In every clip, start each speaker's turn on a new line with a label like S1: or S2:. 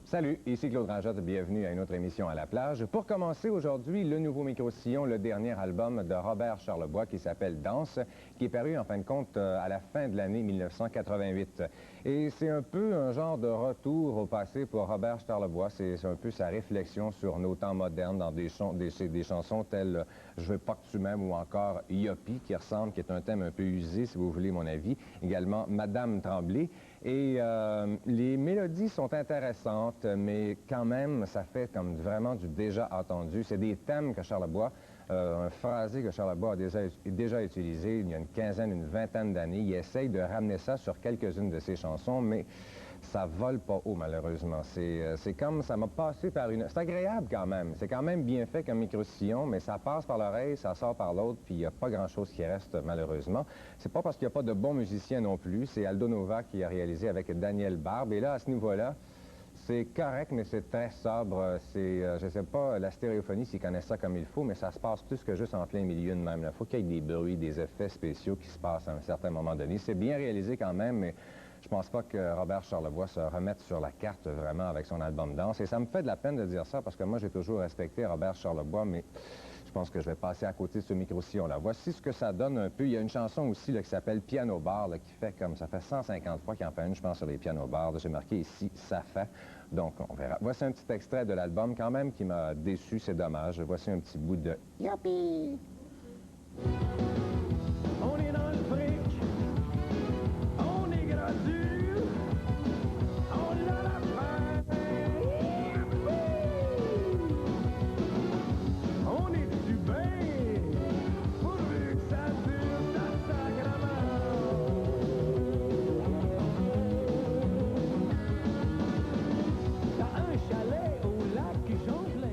S1: Salut, ici Claude Rangette, bienvenue à une autre émission à la plage. Pour commencer aujourd'hui, le nouveau micro-sillon, le dernier album de Robert Charlebois qui s'appelle Danse, qui est paru en fin de compte à la fin de l'année 1988. Et c'est un peu un genre de retour au passé pour Robert Charlebois. C'est un peu sa réflexion sur nos temps modernes dans des chansons telles Je veux pas que tu m'aimes ou encore Yopi qui est un thème un peu usé si vous voulez mon avis. Également Madame Tremblay. Et les mélodies sont intéressantes, mais quand même, ça fait comme vraiment du déjà entendu. C'est des thèmes que Charlebois, un phrasé que Charlebois a déjà utilisé il y a une quinzaine, une vingtaine d'années. Il essaye de ramener ça sur quelques-unes de ses chansons, mais ça vole pas haut, malheureusement. C'est comme, ça m'a passé par une... C'est agréable quand même. C'est quand même bien fait comme micro-sillon, mais ça passe par l'oreille, ça sort par l'autre, puis il n'y a pas grand-chose qui reste, malheureusement. C'est pas parce qu'il n'y a pas de bons musiciens non plus. C'est Aldo Nova qui a réalisé avec Daniel Barbe. Et là, à ce niveau-là, c'est correct, mais c'est très sobre. Je sais pas, la stéréophonie, s'ils connaissent ça comme il faut, mais ça se passe plus que juste en plein milieu de même. Il faut qu'il y ait des bruits, des effets spéciaux qui se passent à un certain moment donné. C'est bien réalisé quand même, mais je pense pas que Robert Charlebois se remette sur la carte vraiment avec son album Danse. Et ça me fait de la peine de dire ça, parce que moi, j'ai toujours respecté Robert Charlebois, mais je pense que je vais passer à côté de ce micro-sillon-là. Voici ce que ça donne un peu. Il y a une chanson aussi là, qui s'appelle Piano Bar, là, qui fait comme... Ça fait 150 fois qu'il en fait une, je pense, sur les piano bars. J'ai marqué ici, ça fait. Donc, on verra. Voici un petit extrait de l'album, quand même, qui m'a déçu. C'est dommage. Voici un petit bout de Youpi!
S2: On est dans le fric, on est gratuit, on est dans la fin, on est du bain, pourvu que ça dure dans sacrament. T'as un chalet au lac Jonglin.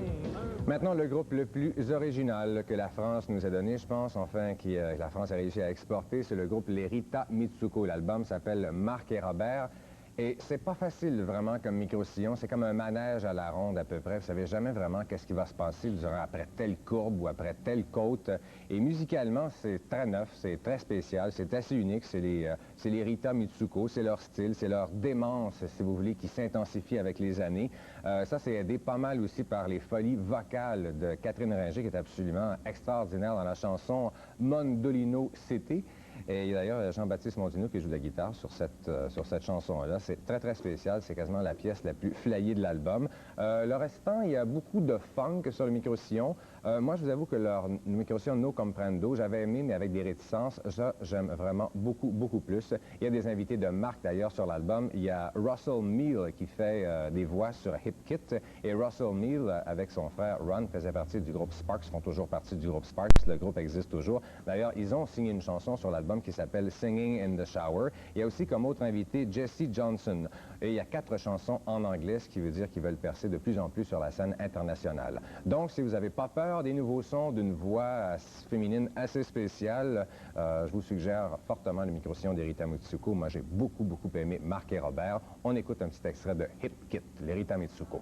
S1: Maintenant, le groupe le plus original que la France nous a donné, je pense, enfin, que la France a réussi à exporter, c'est le groupe Les Rita Mitsuko. L'album s'appelle Marc et Robert. Et c'est pas facile, vraiment, comme micro-sillon. C'est comme un manège à la ronde, à peu près. Vous savez jamais vraiment qu'est-ce qui va se passer après telle courbe ou après telle côte. Et musicalement, c'est très neuf, c'est très spécial, c'est assez unique. C'est les Rita Mitsuko, c'est leur style, c'est leur démence, si vous voulez, qui s'intensifie avec les années. Ça, c'est aidé pas mal aussi par les folies vocales de Catherine Ringer, qui est absolument extraordinaire dans la chanson Mondolino City. Et d'ailleurs, Jean-Baptiste Mondino qui joue de la guitare sur cette chanson-là. C'est très, très spécial. C'est quasiment la pièce la plus flyée de l'album. Le restant, il y a beaucoup de funk sur le micro-sillon. Moi, je vous avoue que leur micro-sillon No Comprendo, j'avais aimé, mais avec des réticences. Ça, j'aime vraiment beaucoup, beaucoup plus. Il y a des invités de marque, d'ailleurs, sur l'album. Il y a Russell Meal qui fait des voix sur Hip Kit. Et Russell Meal, avec son frère Ron, faisait partie du groupe Sparks, font toujours partie du groupe Sparks. Le groupe existe toujours. D'ailleurs, ils ont signé une chanson sur l'album qui s'appelle Singing in the Shower. Il y a aussi comme autre invité Jesse Johnson. Et il y a 4 chansons en anglais, ce qui veut dire qu'ils veulent percer de plus en plus sur la scène internationale. Donc, si vous n'avez pas peur des nouveaux sons, d'une voix féminine assez spéciale, je vous suggère fortement le micro-sillon d'Erita Mitsuko. Moi, j'ai beaucoup, beaucoup aimé Marc et Robert. On écoute un petit extrait de Hip Kit, l'Erita Mitsuko.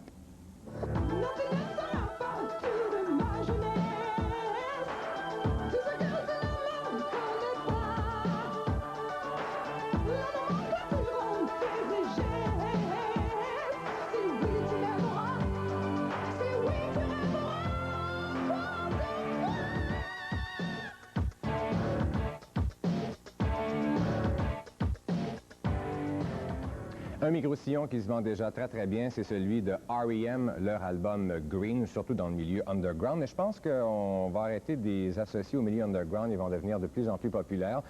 S1: Un micro-sillon qui se vend déjà très, très bien, c'est celui de R.E.M., leur album Green, surtout dans le milieu underground. Et je pense qu'on va arrêter de les associer au milieu underground. Ils vont devenir de plus en plus populaires.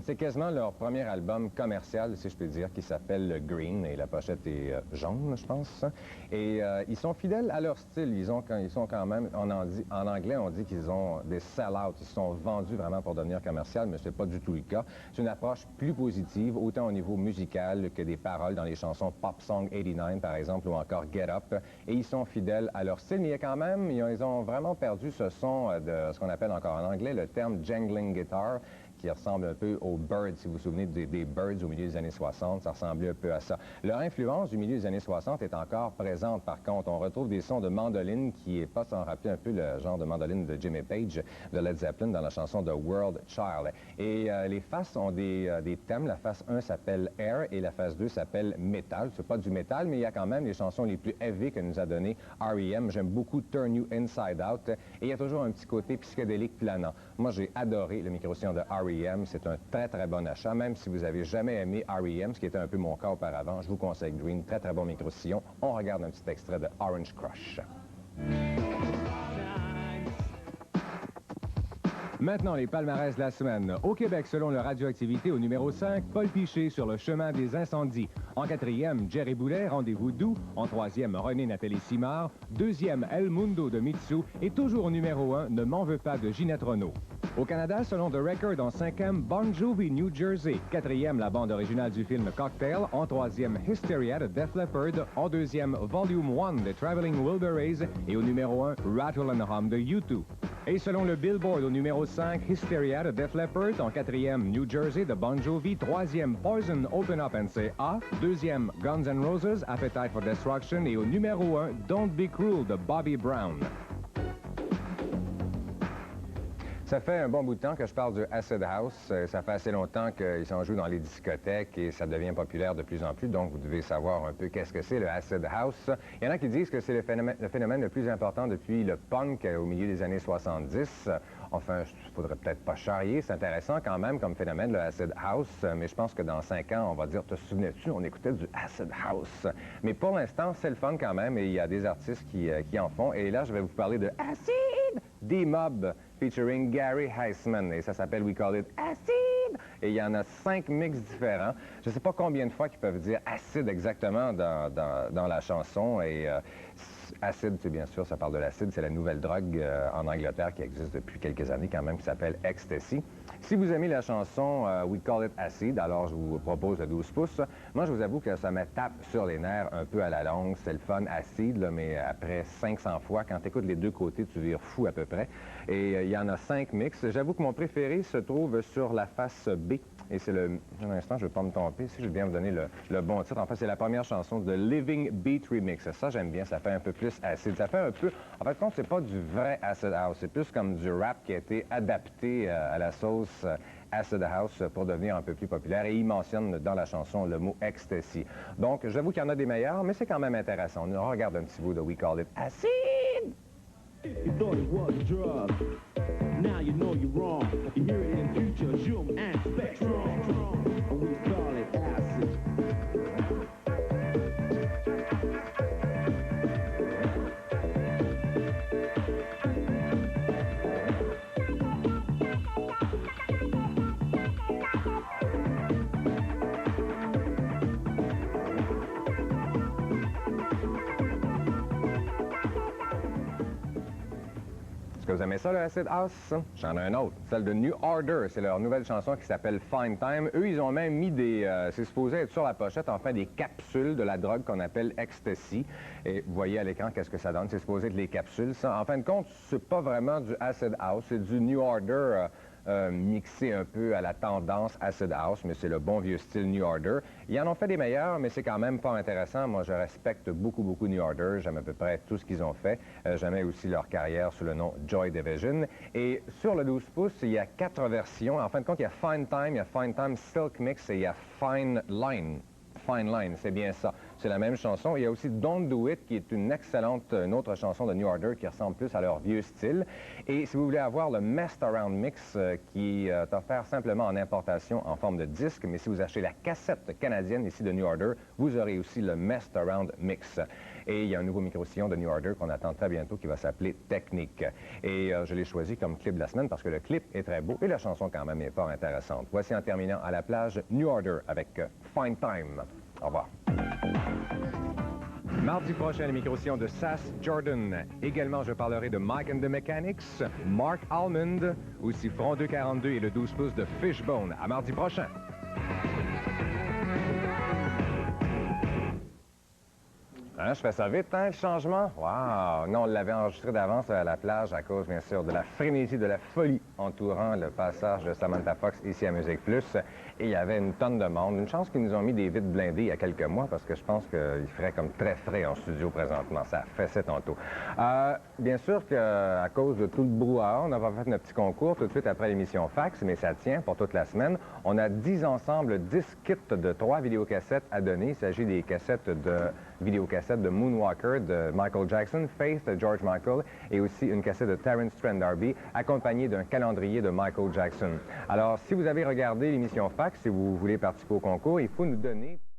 S1: C'est quasiment leur premier album commercial, si je peux dire, qui s'appelle Green. Et la pochette est jaune, je pense. Et ils sont fidèles à leur style. Ils sont quand même, en anglais, on dit qu'ils ont des sell-out. Ils sont vendus vraiment pour devenir commercial, mais ce n'est pas du tout le cas. C'est une approche plus positive, autant au niveau musical que des paroles dans les chansons Pop Song 89, par exemple, ou encore Get Up. Et ils sont fidèles à leur style, mais il y a quand même, ils ont vraiment perdu ce son de ce qu'on appelle encore en anglais le terme jangling guitar, qui ressemble un peu aux Byrds, si vous vous souvenez des Byrds au milieu des années 60, ça ressemblait un peu à ça. Leur influence du milieu des années 60 est encore présente, par contre. On retrouve des sons de mandoline qui est pas sans rappeler un peu le genre de mandoline de Jimmy Page, de Led Zeppelin, dans la chanson de World Child. Et les faces ont des thèmes. La face 1 s'appelle Air et la face 2 s'appelle Metal. C'est pas du métal, mais il y a quand même les chansons les plus heavy que nous a donné R.E.M. J'aime beaucoup Turn You Inside Out. Et il y a toujours un petit côté psychédélique planant. Moi, j'ai adoré le micro-sillon de R.E.M. C'est un très, très bon achat. Même si vous avez jamais aimé R.E.M., ce qui était un peu mon cas auparavant, je vous conseille Green. Très, très bon micro-sillon. On regarde un petit extrait de Orange Crush. Maintenant, les palmarès de la semaine. Au Québec, selon le Radioactivité, au numéro 5, Paul Piché sur le chemin des incendies. En quatrième, Jerry Boulet, Rendez-vous doux. En troisième, René Nathalie Simard. Deuxième, El Mundo de Mitsu. Et toujours au numéro 1, Ne m'en veux pas de Ginette Renault. Au Canada, selon The Record, en cinquième, Bon Jovi, New Jersey. Quatrième, la bande originale du film Cocktail. En troisième, Hysteria de Def Leppard. En deuxième, Volume 1 de Traveling Wilburys. Et au numéro 1, Rattle and Hum de U2. Et selon le Billboard, au numéro 5, Hysteria de Def Leppard. En quatrième, New Jersey de Bon Jovi. Troisième, Poison, Open Up and Say Ah. Deuxième, Guns N' Roses, Appetite for Destruction. Et au numéro 1, Don't Be Cruel de Bobby Brown. Ça fait un bon bout de temps que je parle du Acid House. Ça fait assez longtemps qu'ils s'en jouent dans les discothèques et ça devient populaire de plus en plus. Donc, vous devez savoir un peu qu'est-ce que c'est le Acid House. Il y en a qui disent que c'est le phénomène le plus important depuis le punk au milieu des années 70. Enfin, il ne faudrait peut-être pas charrier. C'est intéressant quand même comme phénomène, le Acid House. Mais je pense que dans 5 ans, on va dire, te souvenais-tu, on écoutait du Acid House. Mais pour l'instant, c'est le fun quand même et il y a des artistes qui en font. Et là, je vais vous parler de Acid D-Mob featuring Gary Heisman. Et ça s'appelle We Call It Acid. Et il y en a 5 mix différents. Je ne sais pas combien de fois qu'ils peuvent dire acide exactement dans la chanson. Et acide, c'est bien sûr, ça parle de l'acide. C'est la nouvelle drogue en Angleterre qui existe depuis quelques années quand même, qui s'appelle Ecstasy. Si vous aimez la chanson We Call It Acid, alors je vous propose le 12 pouces. Moi, je vous avoue que ça me tape sur les nerfs un peu à la longue. C'est le fun acide, là, mais après 500 fois, quand tu écoutes les deux côtés, tu vires fou à peu près. Et il y en a 5 mix. J'avoue que mon préféré se trouve sur la face B. Et c'est le... Un instant, je ne vais pas me tromper. Si je vais bien vous donner le bon titre. En fait, c'est la première chanson de Living Beat Remix. Ça, j'aime bien. Ça fait un peu plus acide. Ça fait un peu... En fait, compte, c'est pas du vrai acid house. C'est plus comme du rap qui a été adapté à la sauce Acid House pour devenir un peu plus populaire. Et il mentionne dans la chanson le mot ecstasy. Donc, j'avoue qu'il y en a des meilleurs, mais c'est quand même intéressant. On regarde un petit bout de We Call It Acid.
S2: You thought it was a drug. Now you know you're wrong. You hear it in future, Zoom and Spectrum. We call it acid.
S1: Est-ce que vous aimez ça, le Acid House? J'en ai un autre. Celle de New Order. C'est leur nouvelle chanson qui s'appelle Fine Time. Eux, ils ont même mis des... c'est supposé être sur la pochette, enfin, des capsules de la drogue qu'on appelle Ecstasy. Et vous voyez à l'écran qu'est-ce que ça donne. C'est supposé être les capsules. Ça, en fin de compte, c'est pas vraiment du Acid House. C'est du New Order... mixé un peu à la tendance Acid House, mais c'est le bon vieux style New Order. Ils en ont fait des meilleurs, mais c'est quand même pas intéressant. Moi, je respecte beaucoup New Order. J'aime à peu près tout ce qu'ils ont fait. J'aimais aussi leur carrière sous le nom Joy Division. Et sur le 12 pouces, il y a 4 versions. En fin de compte, il y a Fine Time, il y a Fine Time Silk Mix et il y a Fine Line. Fine Line, c'est bien ça. C'est la même chanson. Il y a aussi Don't Do It, qui est une autre chanson de New Order qui ressemble plus à leur vieux style. Et si vous voulez avoir le Messed Around Mix, qui est offert simplement en importation en forme de disque, mais si vous achetez la cassette canadienne ici de New Order, vous aurez aussi le Messed Around Mix. Et il y a un nouveau micro-sillon de New Order qu'on attend très bientôt qui va s'appeler Technique. Et je l'ai choisi comme clip de la semaine parce que le clip est très beau et la chanson quand même est fort intéressante. Voici en terminant à la plage New Order avec Fine Time. Au revoir. Mardi prochain, le micro-sillon de Sass Jordan. Également, je parlerai de Mike and the Mechanics, Mark Almond, aussi Front 242 et le 12 pouces de Fishbone. À mardi prochain. Hein, je fais ça vite, hein, le changement? Wow! Non, on l'avait enregistré d'avance à la plage à cause, bien sûr, de la frénésie, de la folie entourant le passage de Samantha Fox ici à Musique Plus. Et il y avait une tonne de monde. Une chance qu'ils nous ont mis des vitres blindées il y a quelques mois parce que je pense qu'il ferait comme très frais en studio présentement. Ça fessait tantôt. Bien sûr qu'à cause de tout le brouhaha, on n'a pas fait notre petit concours tout de suite après l'émission Fax, mais ça tient pour toute la semaine. On a 10 ensembles, 10 kits de 3 vidéocassettes à donner. Il s'agit des cassettes de vidéocassettes de Moonwalker de Michael Jackson, Faith de George Michael et aussi une cassette de Terence Trent D'Arby accompagnée d'un calendrier de Michael Jackson. Alors, si vous avez regardé l'émission Fax, si vous voulez participer au concours, il faut nous donner